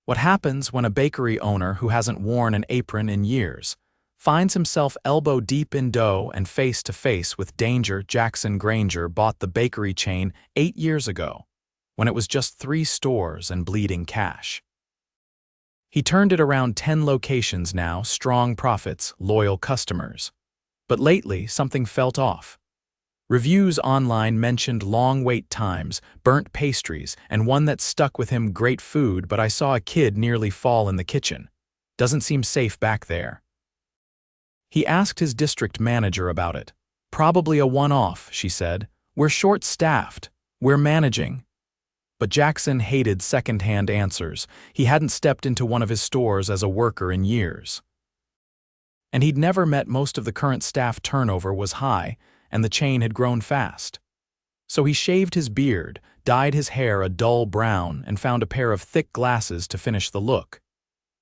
What happens when a bakery owner who hasn't worn an apron in years finds himself elbow-deep in dough and face-to-face with danger? Granger bought the bakery chain 8 years ago, when it was just 3 stores and bleeding cash. He turned it around 10 locations now, strong profits, loyal customers. But lately, something felt off. Reviews online mentioned long wait times, burnt pastries, and one that stuck with him: great food, but I saw a kid nearly fall in the kitchen. Doesn't seem safe back there. He asked his district manager about it. Probably a one-off, she said. We're short-staffed. We're managing. But Jackson hated second-hand answers. He hadn't stepped into one of his stores as a worker in years. And he'd never met most of the current staff. Turnover was high, and the chain had grown fast. So he shaved his beard, dyed his hair a dull brown, and found a pair of thick glasses to finish the look.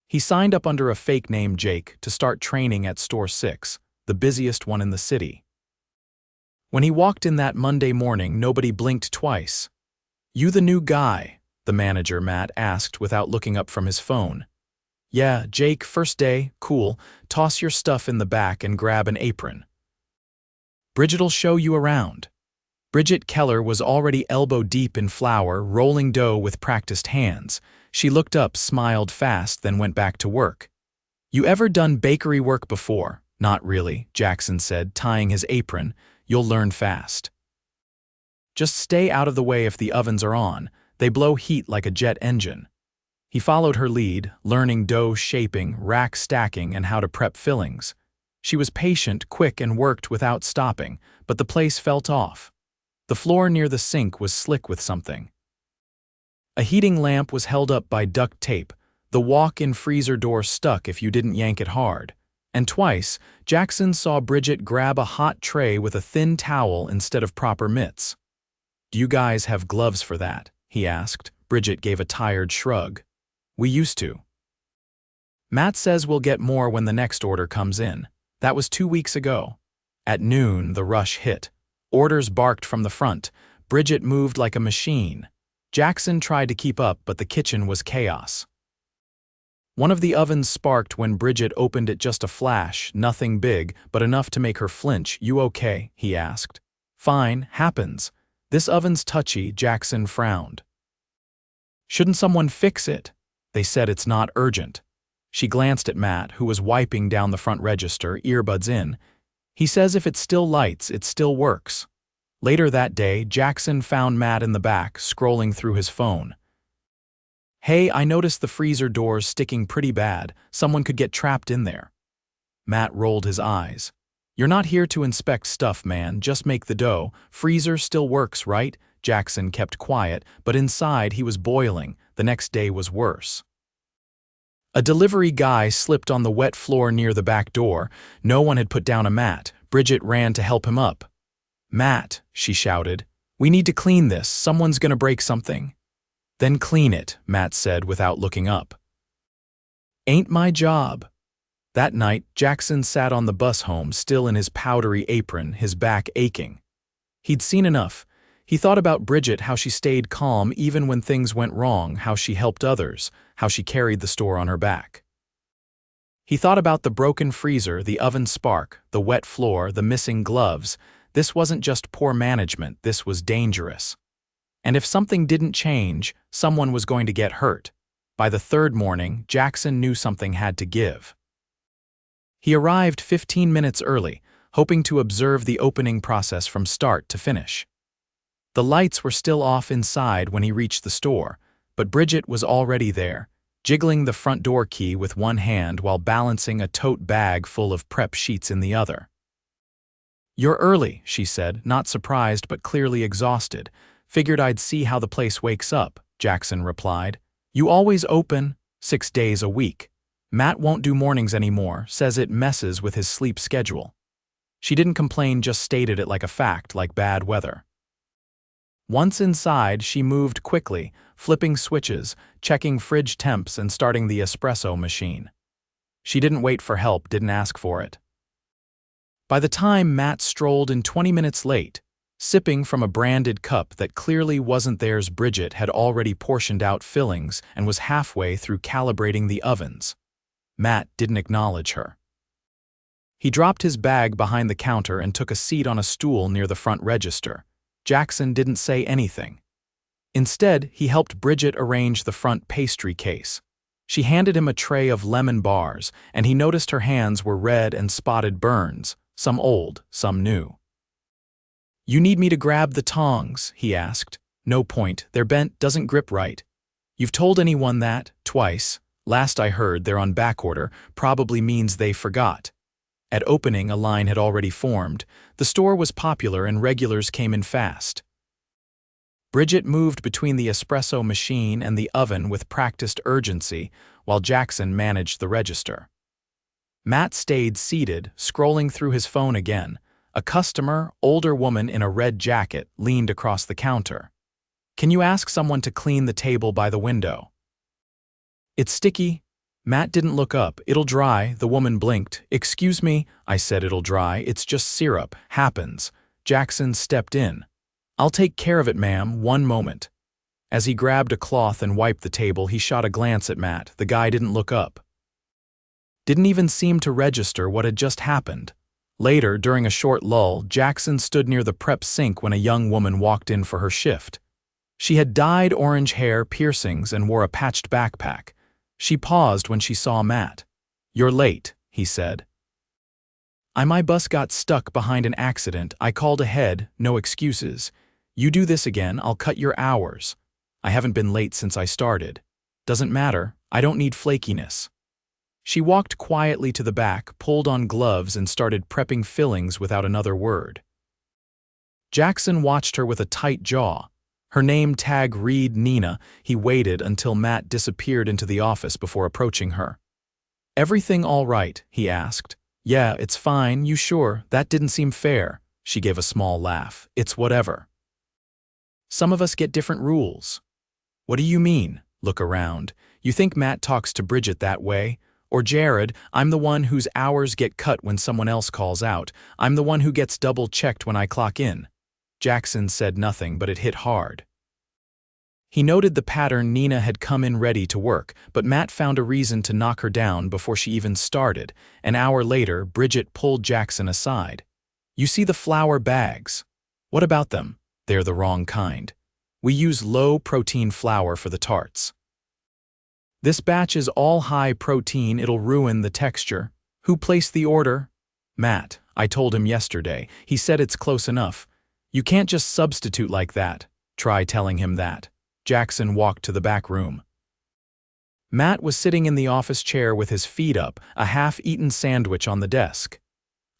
He signed up under a fake name, Jake, to start training at Store 6, the busiest one in the city. When he walked in that Monday morning, nobody blinked twice. "You the new guy?" the manager, Matt, asked without looking up from his phone. "Yeah, Jake, first day, cool. Toss your stuff in the back and grab an apron. Bridget'll show you around." Bridget Keller was already elbow-deep in flour, rolling dough with practiced hands. She looked up, smiled fast, then went back to work. "You ever done bakery work before?" "Not really," Jackson said, tying his apron. "You'll learn fast. Just stay out of the way if the ovens are on. They blow heat like a jet engine." He followed her lead, learning dough shaping, rack stacking, and how to prep fillings. She was patient, quick, and worked without stopping, but the place felt off. The floor near the sink was slick with something. A heating lamp was held up by duct tape. The walk-in freezer door stuck if you didn't yank it hard. And twice, Jackson saw Bridget grab a hot tray with a thin towel instead of proper mitts. "Do you guys have gloves for that?" he asked. Bridget gave a tired shrug. "We used to. Matt says we'll get more when the next order comes in. That was 2 weeks ago." At noon, the rush hit. Orders barked from the front. Bridget moved like a machine. Jackson tried to keep up, but the kitchen was chaos. One of the ovens sparked when Bridget opened it, just a flash, nothing big, but enough to make her flinch. "You okay?" he asked. "Fine, happens. This oven's touchy," Jackson frowned. "Shouldn't someone fix it?" "They said it's not urgent." She glanced at Matt, who was wiping down the front register, earbuds in. "He says if it still lights, it still works." Later that day, Jackson found Matt in the back, scrolling through his phone. "Hey, I noticed the freezer door's sticking pretty bad. Someone could get trapped in there." Matt rolled his eyes. "You're not here to inspect stuff, man. Just make the dough. Freezer still works, right?" Jackson kept quiet, but inside he was boiling. The next day was worse. A delivery guy slipped on the wet floor near the back door. No one had put down a mat. Bridget ran to help him up. "Matt," she shouted, "we need to clean this. Someone's gonna break something." "Then clean it," Matt said without looking up. "Ain't my job." That night, Jackson sat on the bus home, still in his powdery apron, his back aching. He'd seen enough. He thought about Bridget, how she stayed calm even when things went wrong, how she helped others, how she carried the store on her back. He thought about the broken freezer, the oven spark, the wet floor, the missing gloves. This wasn't just poor management, this was dangerous. And if something didn't change, someone was going to get hurt. By the third morning, Jackson knew something had to give. He arrived 15 minutes early, hoping to observe the opening process from start to finish. The lights were still off inside when he reached the store, but Bridget was already there, jiggling the front door key with one hand while balancing a tote bag full of prep sheets in the other. "You're early," she said, not surprised but clearly exhausted. "Figured I'd see how the place wakes up," Jackson replied. "You always open 6 days a week. Matt won't do mornings anymore, says it messes with his sleep schedule." She didn't complain, just stated it like a fact, like bad weather. Once inside, she moved quickly, flipping switches, checking fridge temps, and starting the espresso machine. She didn't wait for help, didn't ask for it. By the time Matt strolled in 20 minutes late, Sipping from a branded cup that clearly wasn't theirs, Bridget had already portioned out fillings and was halfway through calibrating the ovens. Matt didn't acknowledge her. He dropped his bag behind the counter and took a seat on a stool near the front register. Jackson didn't say anything. Instead, he helped Bridget arrange the front pastry case. She handed him a tray of lemon bars, and he noticed her hands were red and spotted burns, some old, some new. "You need me to grab the tongs?" he asked. "No point, they're bent, doesn't grip right." "You've told anyone that?" "Twice. Last I heard, they're on backorder, probably means they forgot." At opening, a line had already formed. The store was popular and regulars came in fast. Bridget moved between the espresso machine and the oven with practiced urgency, while Jackson managed the register. Matt stayed seated, scrolling through his phone again. A customer, older woman in a red jacket, leaned across the counter. "Can you ask someone to clean the table by the window?" "It's sticky." Matt didn't look up. "It'll dry," the woman blinked. "Excuse me," I said. "It'll dry. It's just syrup. Happens." Jackson stepped in. "I'll take care of it, ma'am. One moment." As he grabbed a cloth and wiped the table, he shot a glance at Matt. The guy didn't look up. Didn't even seem to register what had just happened. Later, during a short lull, Jackson stood near the prep sink when a young woman walked in for her shift. She had dyed orange hair, piercings, and wore a patched backpack. She paused when she saw Matt. "You're late," he said. My bus got stuck behind an accident. I called ahead, no excuses. You do this again, I'll cut your hours. I haven't been late since I started. Doesn't matter, I don't need flakiness." She walked quietly to the back, pulled on gloves, and started prepping fillings without another word. Jackson watched her with a tight jaw. Her name tag read Nina. He waited until Matt disappeared into the office before approaching her. "Everything all right?" he asked. "Yeah, it's fine. You sure? That didn't seem fair." She gave a small laugh. "It's whatever. Some of us get different rules." "What do you mean?" "Look around. You think Matt talks to Bridget that way? Or Jared? I'm the one whose hours get cut when someone else calls out. I'm the one who gets double-checked when I clock in." Jackson said nothing, but it hit hard. He noted the pattern. Nina had come in ready to work, but Matt found a reason to knock her down before she even started. An hour later, Bridget pulled Jackson aside. "You see the flour bags? What about them?" "They're the wrong kind. We use low-protein flour for the tarts. This batch is all high protein. It'll ruin the texture." "Who placed the order?" "Matt. I told him yesterday. He said it's close enough." "You can't just substitute like that." "Try telling him that." Jackson walked to the back room. Matt was sitting in the office chair with his feet up, a half-eaten sandwich on the desk.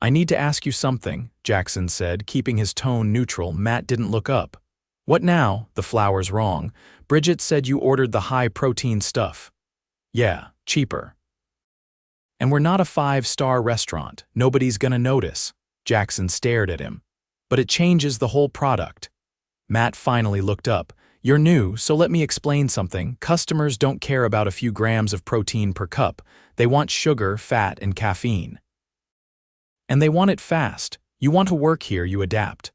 "I need to ask you something," Jackson said, keeping his tone neutral. Matt didn't look up. "What now?" "The flour's wrong. Bridget said you ordered the high-protein stuff." "Yeah, cheaper. And we're not a 5-star restaurant. Nobody's gonna notice." Jackson stared at him. "But it changes the whole product." Matt finally looked up. "You're new, so let me explain something. Customers don't care about a few grams of protein per cup. They want sugar, fat, and caffeine. And they want it fast. You want to work here, you adapt."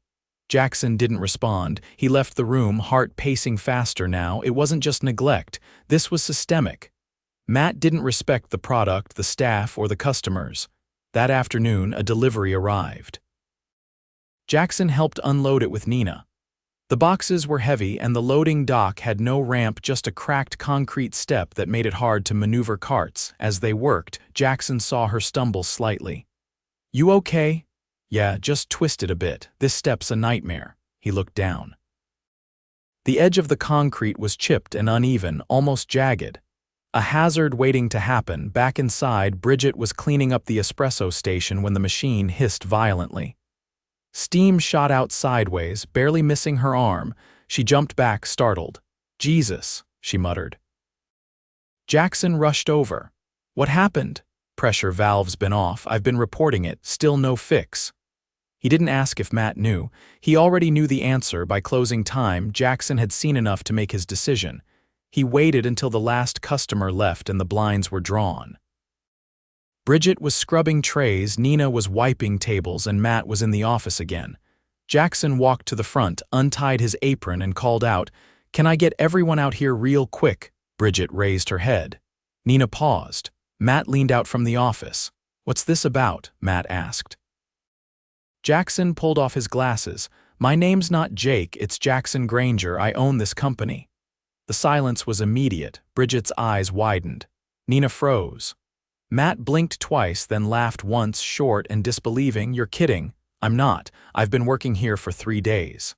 Jackson didn't respond. He left the room, heart pacing faster now. It wasn't just neglect. This was systemic. Matt didn't respect the product, the staff, or the customers. That afternoon, a delivery arrived. Jackson helped unload it with Nina. The boxes were heavy, and the loading dock had no ramp, just a cracked concrete step that made it hard to maneuver carts. As they worked, Jackson saw her stumble slightly. "You okay?" "Yeah, just twisted a bit. This step's a nightmare." He looked down. The edge of the concrete was chipped and uneven, almost jagged. A hazard waiting to happen. Back inside, Bridget was cleaning up the espresso station when the machine hissed violently. Steam shot out sideways, barely missing her arm. She jumped back, startled. "Jesus," she muttered. Jackson rushed over. "What happened?" "Pressure valve's been off. I've been reporting it. Still no fix." He didn't ask if Matt knew. He already knew the answer. By closing time, Jackson had seen enough to make his decision. He waited until the last customer left and the blinds were drawn. Bridget was scrubbing trays, Nina was wiping tables, and Matt was in the office again. Jackson walked to the front, untied his apron, and called out, "Can I get everyone out here real quick?" Bridget raised her head. Nina paused. Matt leaned out from the office. "What's this about?" Matt asked. Jackson pulled off his glasses. "My name's not Jake, it's Jackson Granger. I own this company." The silence was immediate. Bridget's eyes widened. Nina froze. Matt blinked twice, then laughed once, short and disbelieving. "You're kidding." "I'm not. I've been working here for 3 days.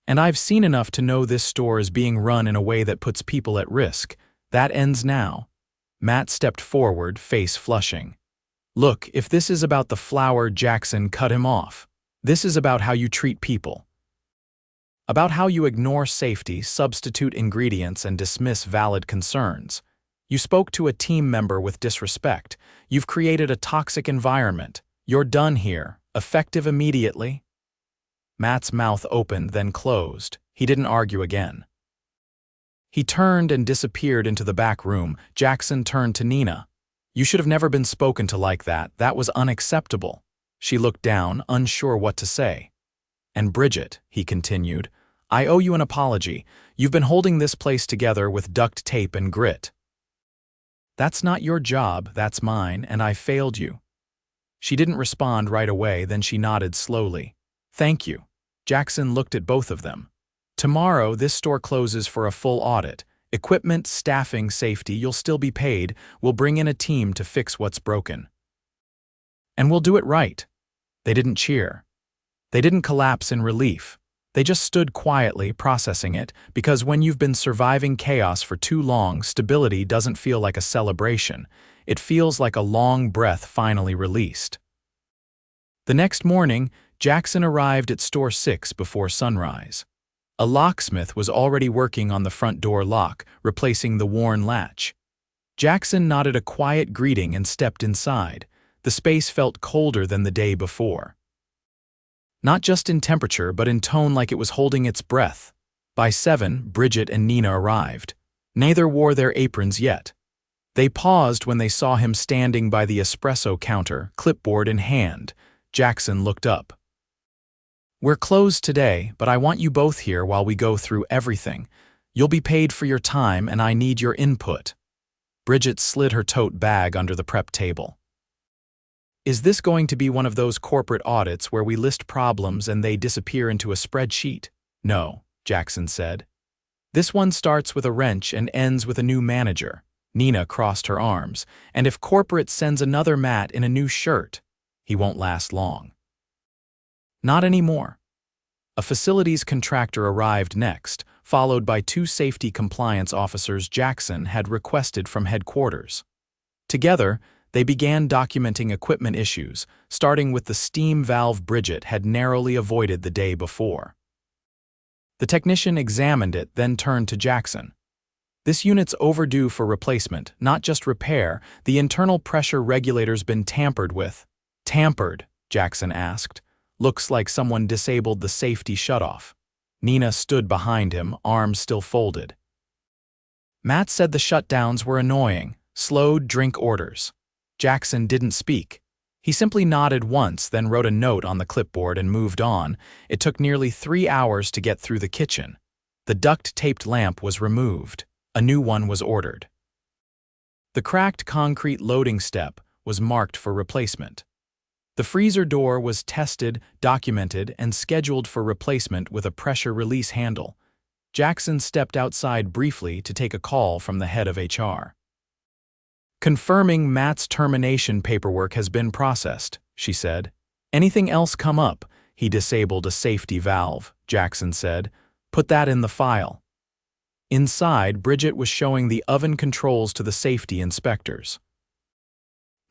And I've seen enough to know this store is being run in a way that puts people at risk. That ends now." Matt stepped forward, face flushing. "Look, if this is about the flour," Jackson cut him off. "This is about how you treat people. About how you ignore safety, substitute ingredients, and dismiss valid concerns. You spoke to a team member with disrespect. You've created a toxic environment. You're done here, effective immediately." Matt's mouth opened, then closed. He didn't argue again. He turned and disappeared into the back room. Jackson turned to Nina. "You should have never been spoken to like that. That was unacceptable." She looked down, unsure what to say. "And Bridget," he continued, "I owe you an apology. You've been holding this place together with duct tape and grit. That's not your job, that's mine, and I failed you." She didn't respond right away, then she nodded slowly. "Thank you." Jackson looked at both of them. "Tomorrow, this store closes for a full audit. Equipment, staffing, safety, you'll still be paid. We'll bring in a team to fix what's broken. And we'll do it right." They didn't cheer. They didn't collapse in relief. They just stood quietly, processing it, because when you've been surviving chaos for too long, stability doesn't feel like a celebration. It feels like a long breath finally released. The next morning, Jackson arrived at Store 6 before sunrise. A locksmith was already working on the front door lock, replacing the worn latch. Jackson nodded a quiet greeting and stepped inside. The space felt colder than the day before. Not just in temperature, but in tone, like it was holding its breath. By 7, Bridget and Nina arrived. Neither wore their aprons yet. They paused when they saw him standing by the espresso counter, clipboard in hand. Jackson looked up. "We're closed today, but I want you both here while we go through everything. You'll be paid for your time, and I need your input." Bridget slid her tote bag under the prep table. "Is this going to be one of those corporate audits where we list problems and they disappear into a spreadsheet?" "No," Jackson said. "This one starts with a wrench and ends with a new manager." Nina crossed her arms. "And if corporate sends another Matt in a new shirt, he won't last long." "Not anymore." A facilities contractor arrived next, followed by 2 safety compliance officers Jackson had requested from headquarters. Together, they began documenting equipment issues, starting with the steam valve Bridget had narrowly avoided the day before. The technician examined it, then turned to Jackson. "This unit's overdue for replacement, not just repair. The internal pressure regulator's been tampered with." "Tampered?" Jackson asked. "Looks like someone disabled the safety shutoff." Nina stood behind him, arms still folded. "Matt said the shutdowns were annoying, slowed drink orders." Jackson didn't speak. He simply nodded once, then wrote a note on the clipboard and moved on. It took nearly 3 hours to get through the kitchen. The duct-taped lamp was removed. A new one was ordered. The cracked concrete loading step was marked for replacement. The freezer door was tested, documented, and scheduled for replacement with a pressure release handle. Jackson stepped outside briefly to take a call from the head of HR. "Confirming Matt's termination paperwork has been processed," she said. "Anything else come up?" "He disabled a safety valve," Jackson said. "Put that in the file." Inside, Bridget was showing the oven controls to the safety inspectors.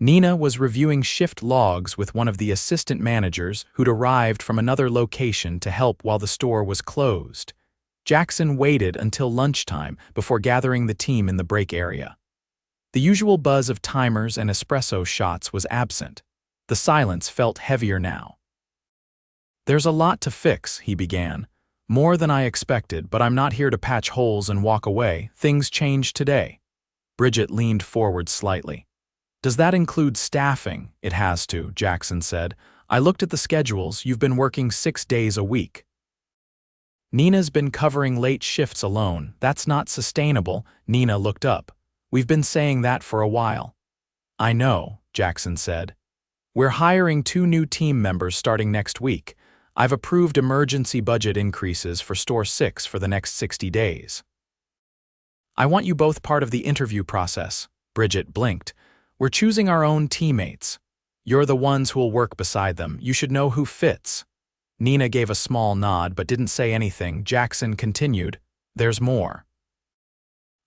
Nina was reviewing shift logs with one of the assistant managers who'd arrived from another location to help while the store was closed. Jackson waited until lunchtime before gathering the team in the break area. The usual buzz of timers and espresso shots was absent. The silence felt heavier now. "There's a lot to fix," he began. "More than I expected, but I'm not here to patch holes and walk away. Things changed today." Bridget leaned forward slightly. "Does that include staffing?" "It has to," Jackson said. I looked at the schedules, you've been working 6 days a week. Nina's been covering late shifts alone. That's not sustainable. Nina looked up. We've been saying that for a while. I know, Jackson said. We're hiring 2 new team members starting next week. I've approved emergency budget increases for Store 6 for the next 60 days. I want you both part of the interview process. Bridget blinked. We're choosing our own teammates. You're the ones who'll work beside them. You should know who fits. Nina gave a small nod but didn't say anything. Jackson continued, There's more.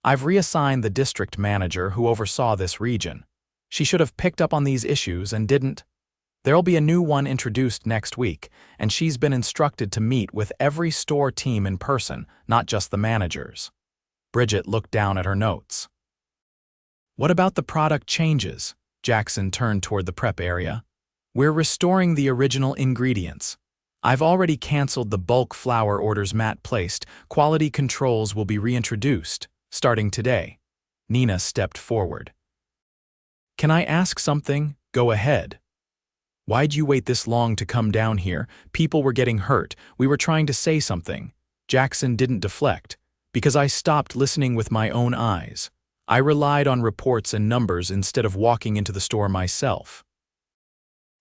I've reassigned the district manager who oversaw this region. She should have picked up on these issues and didn't. There'll be a new one introduced next week, and she's been instructed to meet with every store team in person, not just the managers. Bridget looked down at her notes. What about the product changes? Jackson turned toward the prep area. We're restoring the original ingredients. I've already canceled the bulk flour orders Matt placed. Quality controls will be reintroduced, starting today. Nina stepped forward. Can I ask something? Go ahead. Why'd you wait this long to come down here? People were getting hurt. We were trying to say something. Jackson didn't deflect. Because I stopped listening with my own eyes. I relied on reports and numbers instead of walking into the store myself.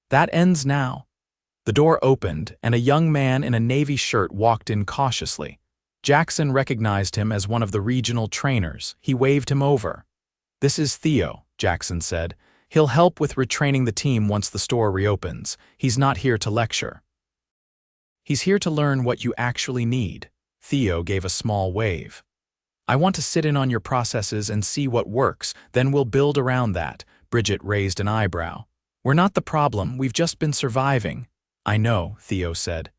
That ends now. The door opened, and a young man in a navy shirt walked in cautiously. Jackson recognized him as one of the regional trainers. He waved him over. This is Theo, Jackson said. He'll help with retraining the team once the store reopens. He's not here to lecture. He's here to learn what you actually need. Theo gave a small wave. I want to sit in on your processes and see what works, then we'll build around that. Bridget raised an eyebrow. We're not the problem, we've just been surviving. I know, Theo said.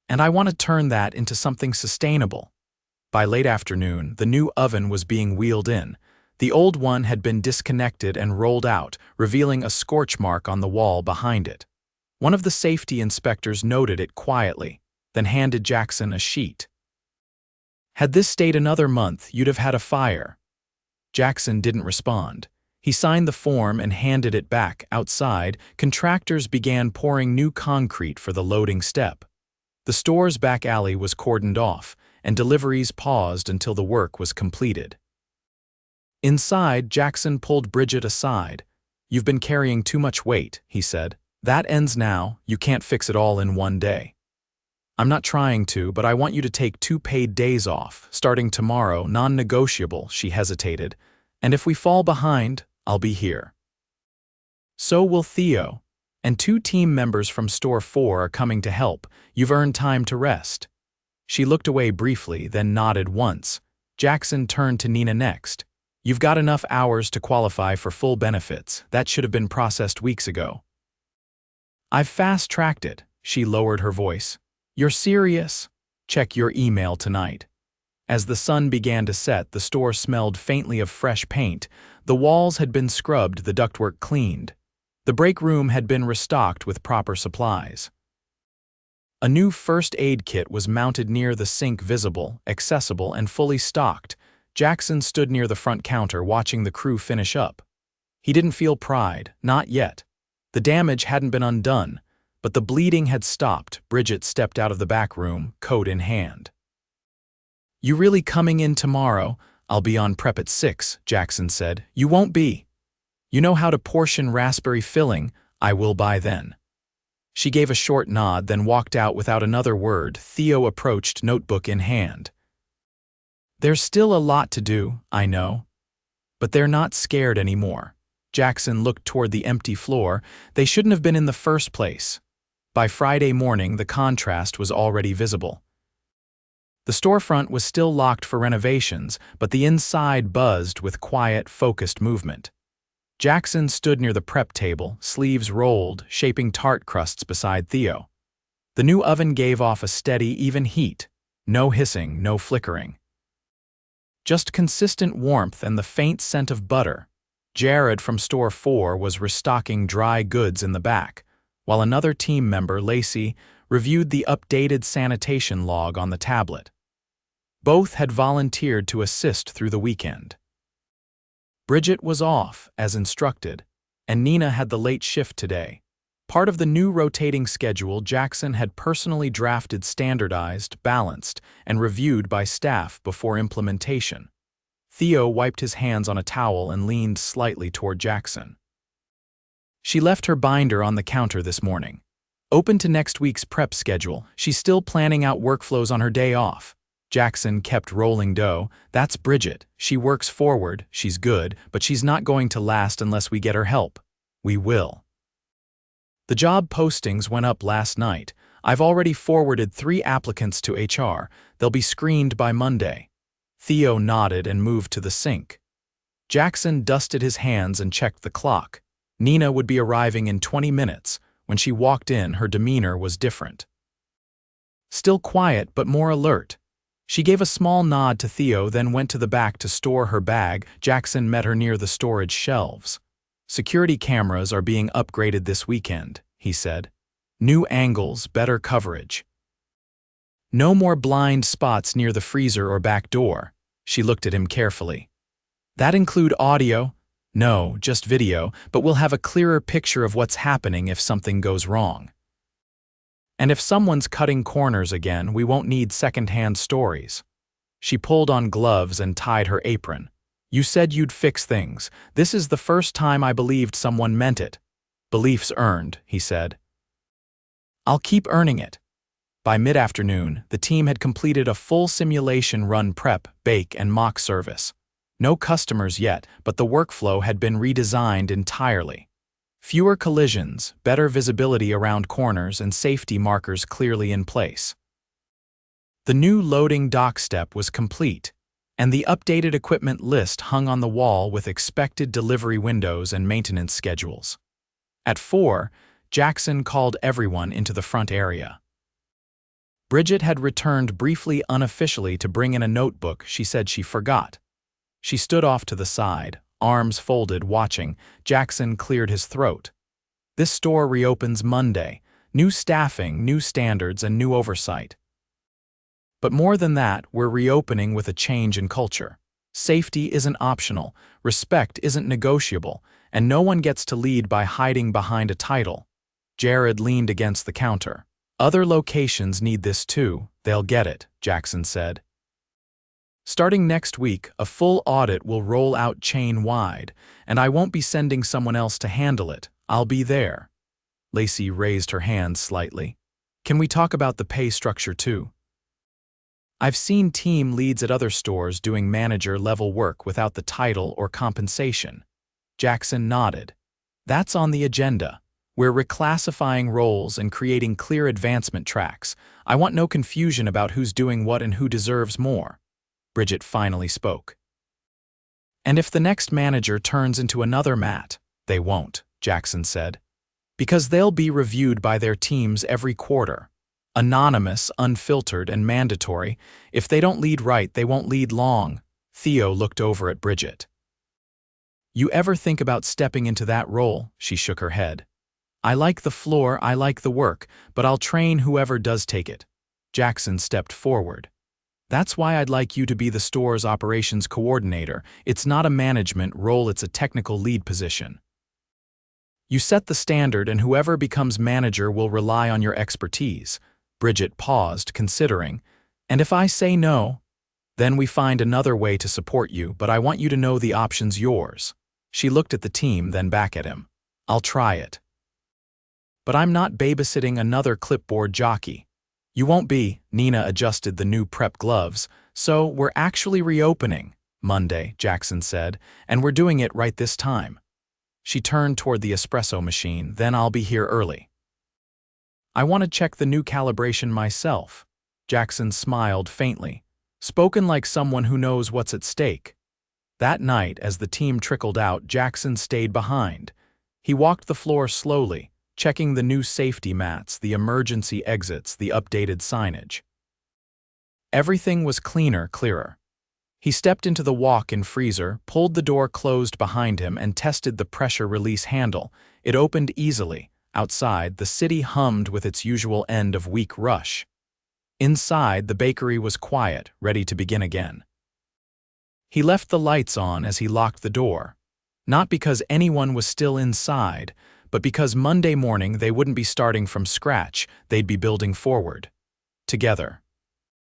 And I want to turn that into something sustainable. By late afternoon, the new oven was being wheeled in. The old one had been disconnected and rolled out, revealing a scorch mark on the wall behind it. One of the safety inspectors noted it quietly, then handed Jackson a sheet. Had this stayed another month, you'd have had a fire. Jackson didn't respond. He signed the form and handed it back. Outside, contractors began pouring new concrete for the loading step. The store's back alley was cordoned off, and deliveries paused until the work was completed. Inside, Jackson pulled Bridget aside. You've been carrying too much weight, he said. That ends now. You can't fix it all in one day. I'm not trying to, but I want you to take 2 paid days off, starting tomorrow, non-negotiable, she hesitated. And if we fall behind, I'll be here. So will Theo. And 2 team members from Store 4 are coming to help. You've earned time to rest. She looked away briefly, then nodded once. Jackson turned to Nina next. You've got enough hours to qualify for full benefits. That should have been processed weeks ago. I've fast-tracked it. She lowered her voice. You're serious? Check your email tonight. As the sun began to set, the store smelled faintly of fresh paint. The walls had been scrubbed, the ductwork cleaned. The break room had been restocked with proper supplies. A new first aid kit was mounted near the sink, visible, accessible, and fully stocked. Jackson stood near the front counter watching the crew finish up. He didn't feel pride, not yet. The damage hadn't been undone, but the bleeding had stopped. Bridget stepped out of the back room, coat in hand. You really coming in tomorrow? I'll be on prep at 6, Jackson said. You won't be. You know how to portion raspberry filling. I will by then. She gave a short nod, then walked out without another word. Theo approached, notebook in hand. There's still a lot to do, I know. But they're not scared anymore. Jackson looked toward the empty floor. They shouldn't have been in the first place. By Friday morning, the contrast was already visible. The storefront was still locked for renovations, but the inside buzzed with quiet, focused movement. Jackson stood near the prep table, sleeves rolled, shaping tart crusts beside Theo. The new oven gave off a steady, even heat. No hissing, no flickering. Just consistent warmth and the faint scent of butter. Jared from Store 4 was restocking dry goods in the back, while another team member, Lacey, reviewed the updated sanitation log on the tablet. Both had volunteered to assist through the weekend. Bridget was off, as instructed, and Nina had the late shift today. Part of the new rotating schedule, Jackson had personally drafted, standardized, balanced, and reviewed by staff before implementation. Theo wiped his hands on a towel and leaned slightly toward Jackson. She left her binder on the counter this morning. Open to next week's prep schedule, she's still planning out workflows on her day off. Jackson kept rolling dough. That's Bridget. She works forward, she's good, but she's not going to last unless we get her help. We will. The job postings went up last night. I've already forwarded 3 applicants to HR. They'll be screened by Monday. Theo nodded and moved to the sink. Jackson dusted his hands and checked the clock. Nina would be arriving in 20 minutes. When she walked in, her demeanor was different. Still quiet, but more alert. She gave a small nod to Theo, then went to the back to store her bag. Jackson met her near the storage shelves. Security cameras are being upgraded this weekend, he said. New angles, better coverage. No more blind spots near the freezer or back door. She looked at him carefully. That include audio? No, just video, but we'll have a clearer picture of what's happening if something goes wrong. And if someone's cutting corners again, we won't need second-hand stories. She pulled on gloves and tied her apron. You said you'd fix things. This is the first time I believed someone meant it. Belief's earned, he said. I'll keep earning it. By mid-afternoon, the team had completed a full simulation run, prep, bake, and mock service. No customers yet, but the workflow had been redesigned entirely. Fewer collisions, better visibility around corners, and safety markers clearly in place. The new loading dock step was complete, and the updated equipment list hung on the wall with expected delivery windows and maintenance schedules. At 4, Jackson called everyone into the front area. Bridget had returned briefly unofficially to bring in a notebook she said she forgot. She stood off to the side, arms folded, watching. Jackson cleared his throat. This store reopens Monday. New staffing, new standards, and new oversight. But more than that, we're reopening with a change in culture. Safety isn't optional, respect isn't negotiable, and no one gets to lead by hiding behind a title. Jared leaned against the counter. Other locations need this too. They'll get it, Jackson said. Starting next week, a full audit will roll out chain-wide, and I won't be sending someone else to handle it. I'll be there. Lacey raised her hand slightly. Can we talk about the pay structure too? I've seen team leads at other stores doing manager-level work without the title or compensation. Jackson nodded. That's on the agenda. We're reclassifying roles and creating clear advancement tracks. I want no confusion about who's doing what and who deserves more. Bridget finally spoke. And if the next manager turns into another Matt, they won't, Jackson said. Because they'll be reviewed by their teams every quarter. Anonymous, unfiltered, and mandatory. If they don't lead right, they won't lead long. Theo looked over at Bridget. You ever think about stepping into that role? She shook her head. I like the floor, I like the work, but I'll train whoever does take it. Jackson stepped forward. That's why I'd like you to be the store's operations coordinator. It's not a management role, it's a technical lead position. You set the standard, and whoever becomes manager will rely on your expertise. Bridget paused, considering. And if I say no, then we find another way to support you, but I want you to know the option's yours. She looked at the team, then back at him. I'll try it. But I'm not babysitting another clipboard jockey. You won't be. Nina adjusted the new prep gloves. So we're actually reopening Monday, Jackson said, and we're doing it right this time. She turned toward the espresso machine. Then I'll be here early. I want to check the new calibration myself. Jackson smiled faintly, spoken like someone who knows what's at stake. That night, as the team trickled out, Jackson stayed behind. He walked the floor slowly, checking the new safety mats, the emergency exits, the updated signage. Everything was clearer. He stepped into the walk-in freezer, pulled the door closed behind him, and tested the pressure release handle. It opened easily. Outside, the city hummed with its usual end-of-week rush. Inside, the bakery was quiet, ready to begin again. He left the lights on as he locked the door. Not because anyone was still inside, but because Monday morning they wouldn't be starting from scratch, they'd be building forward. Together.